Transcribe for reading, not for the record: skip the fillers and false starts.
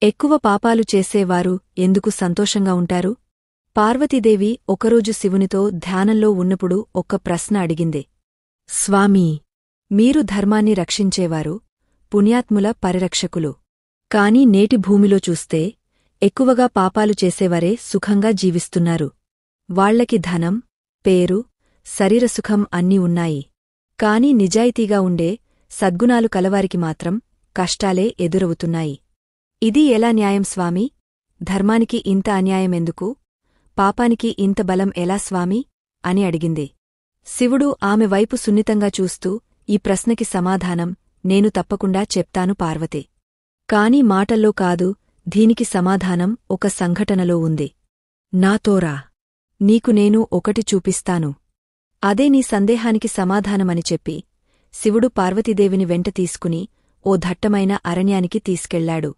ఎక్కువ పాపాలు చేసేవారు ఎందుకు సంతోషంగా ఉంటారు? పార్వతీదేవి ఒకరోజు శివునితో ధ్యానంలో ఉన్నప్పుడు ఒక్క ప్రశ్న అడిగింది. స్వామీ, మీరు ధర్మాన్ని రక్షించేవారు, పుణ్యాత్ముల పరిరక్షకులు. కాని నేటి భూమిలో చూస్తే ఎక్కువగా పాపాలు చేసేవారే సుఖంగా జీవిస్తున్నారు. వాళ్లకి ధనం, పేరు, శరీరసుఖం అన్నీ ఉన్నాయి. కాని నిజాయితీగా ఉండే సద్గుణాలు కలవారికి మాత్రం కష్టాలే ఎదురవుతున్నాయి. ఇది ఎలా న్యాయం స్వామీ? ధర్మానికి ఇంత అన్యాయమెందుకు? పాపానికి ఇంత బలం ఎలా స్వామీ? అని అడిగింది. శివుడు ఆమె వైపు సున్నితంగా చూస్తూ ఈ ప్రశ్నకి సమాధానం నేను తప్పకుండా చెప్తాను పార్వతే. కాని మాటల్లో కాదు, దీనికి సమాధానం ఒక సంఘటనలో ఉంది. నాతోరా, నీకు నేను ఒకటి చూపిస్తాను. అదే నీ సందేహానికి సమాధానమని చెప్పి శివుడు పార్వతీదేవిని వెంట తీసుకుని ఓ దట్టమైన అరణ్యానికి తీసుకెళ్లాడు.